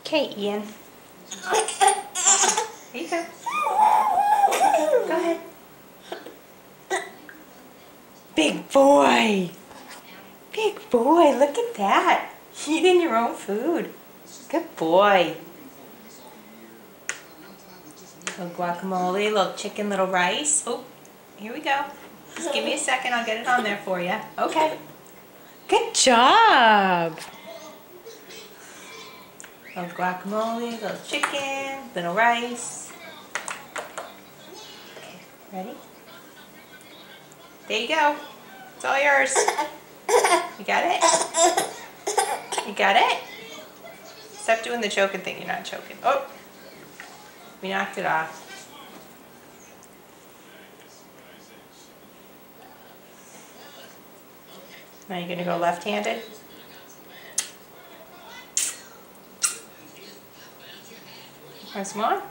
Okay, Ian. Here you go. Go ahead. Big boy. Big boy, look at that. Eating your own food. Good boy. Little guacamole, little chicken, little rice. Oh, here we go. Just give me a second, I'll get it on there for you. Okay. Good job. Little guacamole, little chicken, little rice. Okay, ready? There you go. It's all yours. You got it? You got it? Stop doing the choking thing. You're not choking. Oh, we knocked it off. Now you're going to go left-handed. Want some more?